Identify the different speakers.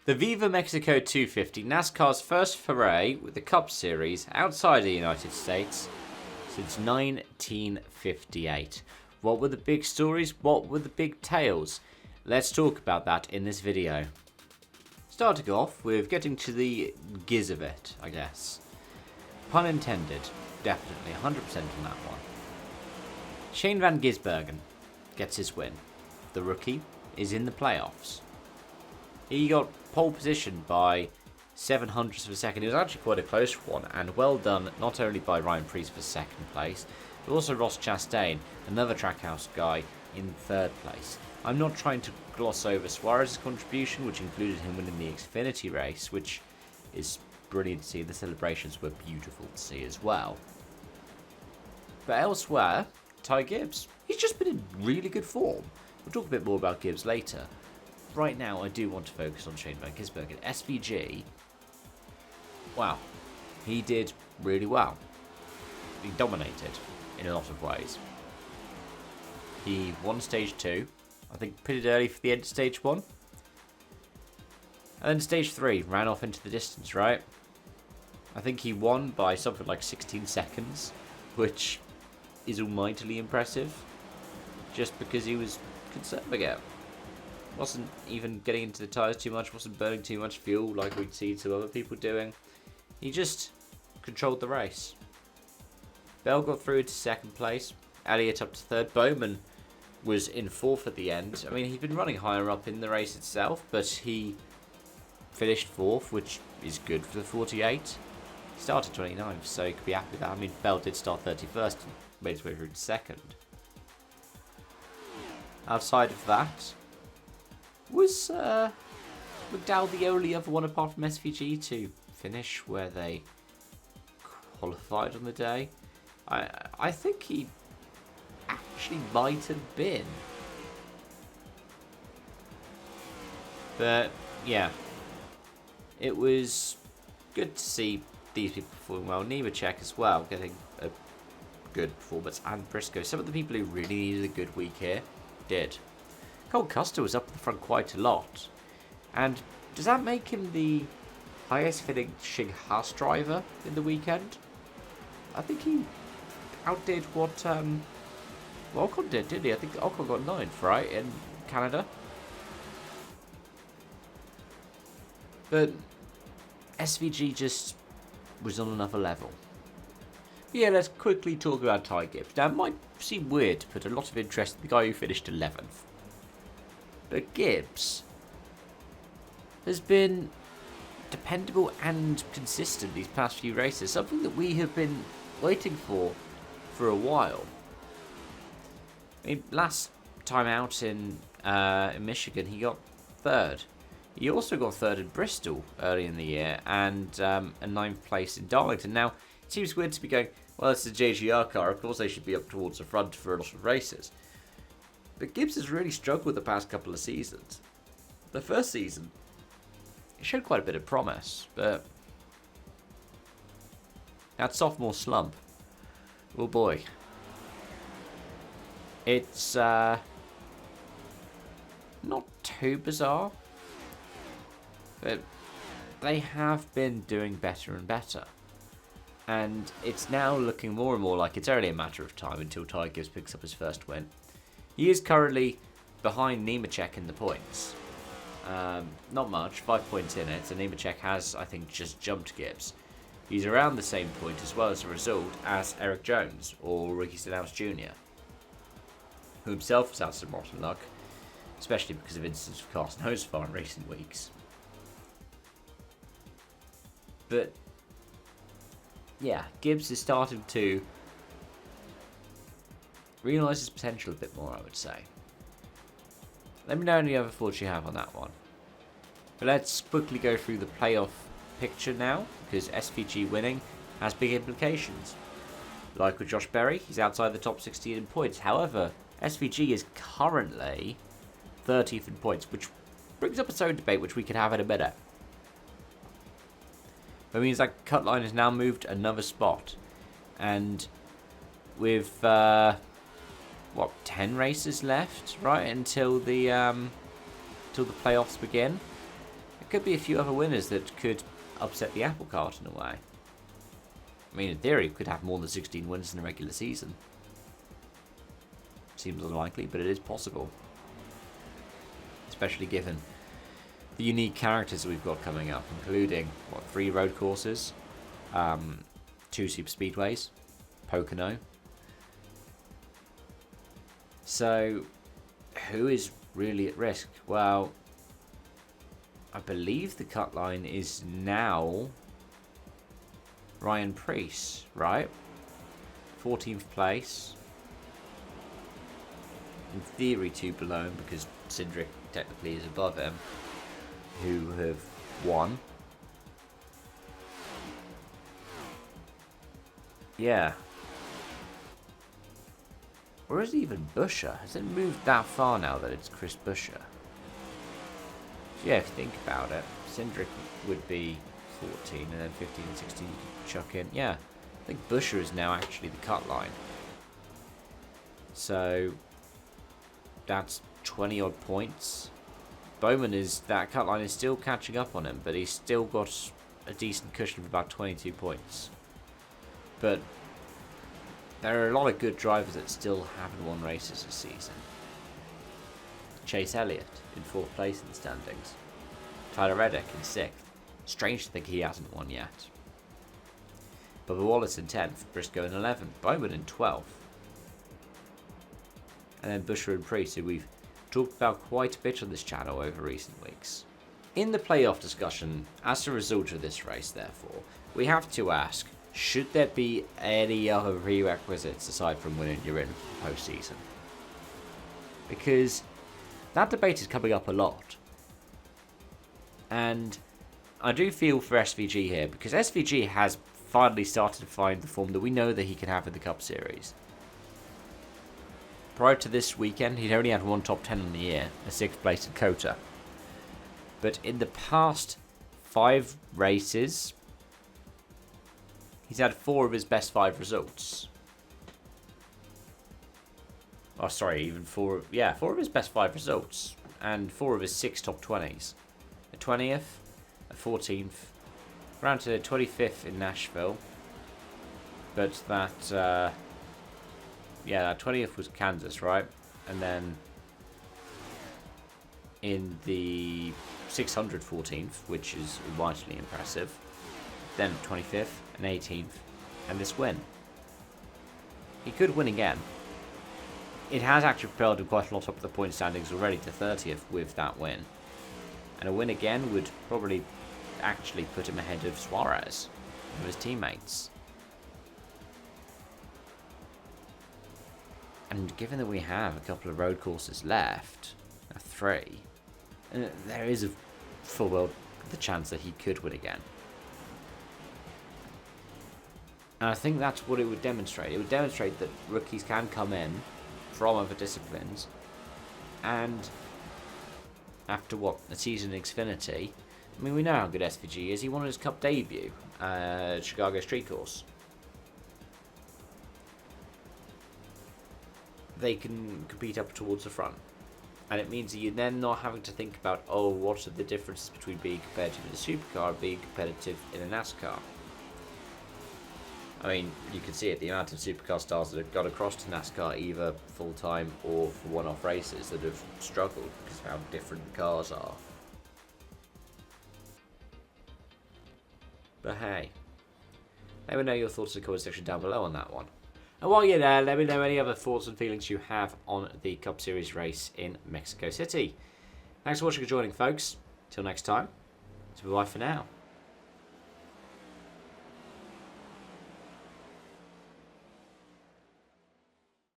Speaker 1: The Viva Mexico 250, NASCAR's first foray with the Cup Series outside the United States since 1958. What were the big stories? What were the big tales? Let's talk about that in this video. Starting off with getting to the Gis of It, I guess. Pun intended, definitely, 100% on that one. Shane van Gisbergen gets his win. The rookie is in the playoffs. He got pole position by 0.07 of a second. It was actually quite a close one, and well done not only by Ryan Preece for second place, but also Ross Chastain, another Trackhouse guy, in third place. I'm not trying to gloss over Suarez's contribution, which included him winning the Xfinity race, which is brilliant to see. The celebrations were beautiful to see as well. But elsewhere, Ty Gibbs, he's just been in really good form. We'll talk a bit more about Gibbs later. Right now, I do want to focus on Shane van Gisbergen. SVG, wow, he did really well. He dominated in a lot of ways. He won stage 2, I think pitted early for the end of stage 1. And then stage 3, ran off into the distance, right? I think he won by something like 16 seconds, which is almightily impressive, just because he was conserving it. Wasn't even getting into the tyres too much, wasn't burning too much fuel like we'd see some other people doing. He just controlled the race. Bell got through to second place, Elliott up to third, Bowman was in fourth at the end. I mean, he'd been running higher up in the race itself, but he finished fourth, which is good for the 48. He started 29th, so he could be happy with that. I mean, Bell did start 31st and made his way through to second. Outside of that, was McDowell the only other one apart from SVG to finish where they qualified on the day? I think he actually might have been. But yeah, it was good to see these people performing well. Nemechek as well, getting a good performance, and Briscoe. Some of the people who really needed a good week here did. Cole Custer was up in the front quite a lot. And does that make him the highest finishing Haas driver in the weekend? I think he outdid what Ocon did, didn't he? I think Ocon got 9th, right, in Canada. But SVG just was on another level. Yeah, let's quickly talk about Ty Gibbs. Now, it might seem weird to put a lot of interest in the guy who finished 11th. But Gibbs has been dependable and consistent these past few races. Something that we have been waiting for a while. I mean, last time out in Michigan, he got third. He also got third in Bristol early in the year, and a 9th place in Darlington. Now, it seems weird to be going, well, it's a JGR car. Of course, they should be up towards the front for a lot of races. But Gibbs has really struggled the past couple of seasons. The first season, he showed quite a bit of promise, but that sophomore slump, oh boy. It's not too bizarre, but they have been doing better and better. And it's now looking more and more like it's only a matter of time until Ty Gibbs picks up his first win. He is currently behind Nemechek in the points. Not much, 5 points in it, and Nemechek has, I think, just jumped Gibbs. He's around the same point as well as a result as Eric Jones or Ricky Stenhouse Jr., who himself has had some rotten luck, especially because of incidents of Carson Hocevar in recent weeks. But yeah, Gibbs is starting to realise his potential a bit more, I would say. Let me know any other thoughts you have on that one. But let's quickly go through the playoff picture now, because SVG winning has big implications. Like with Josh Berry, he's outside the top 16 in points. However, SVG is currently 30th in points, which brings up its own debate, which we can have in a minute. That means that cut line has now moved another spot. And with, 10 races left, right, until the playoffs begin? there could be a few other winners that could upset the apple cart in a way. I mean, in theory, we could have more than 16 wins in the regular season. Seems unlikely, but it is possible. Especially given the unique characters we've got coming up, including, 3 road courses, 2 super speedways, Pocono. So, who is really at risk? Well, I believe the cut line is now Ryan Preece, right? 14th place. In theory, 2 below him because Cindric technically is above him, who have won. Yeah. Or is it even Buescher? Has it moved that far now that it's Chris Buescher? Yeah, if you think about it, Cindric would be 14 and then 15 and 16 you could chuck in. Yeah, I think Buescher is now actually the cut line. So that's 20 odd points. Bowman is, that cut line is still catching up on him, but he's still got a decent cushion of about 22 points. But there are a lot of good drivers that still haven't won races this season. Chase Elliott in 4th place in the standings. Tyler Reddick in 6th. Strange to think he hasn't won yet. Bubba Wallace in 10th. Briscoe in 11th. Bowman in 12th. And then Buescher and Preece, who we've talked about quite a bit on this channel over recent weeks. In the playoff discussion, as a result of this race, therefore, we have to ask, should there be any other prerequisites aside from winning you're in postseason? Because that debate is coming up a lot. And I do feel for SVG here, because SVG has finally started to find the form that we know that he can have in the Cup Series. Prior to this weekend, he'd only had 1 top 10 in the year, a 6th place in Kota. But in the past 5 races, he's had 4 of his best 5 results. Oh, sorry, even 4 of his best 5 results. And 4 of his 6 top 20s. A 20th, a 14th, round to 25th in Nashville. But that, that 20th was Kansas, right? And then in the 600 14th, which is vitally impressive. Then 25th and 18th, and this win. He could win again. It has actually propelled him quite a lot up the point standings already to 30th with that win. And a win again would probably actually put him ahead of Suarez, of his teammates. And given that we have a couple of road courses left, 3, there is a full well the chance that he could win again. And I think that's what it would demonstrate. It would demonstrate that rookies can come in from other disciplines, and after a season in Xfinity, I mean, we know how good SVG is. He won his Cup debut, Chicago Street Course. They can compete up towards the front, and it means that you're then not having to think about, what are the differences between being competitive in a supercar and being competitive in a NASCAR. I mean, you can see it, the amount of supercar stars that have got across to NASCAR either full-time or for one-off races that have struggled because of how different the cars are. But hey, let me know your thoughts in the comment section down below on that one. And while you're there, let me know any other thoughts and feelings you have on the Cup Series race in Mexico City. Thanks for watching and joining, folks. Till next time, so bye for now.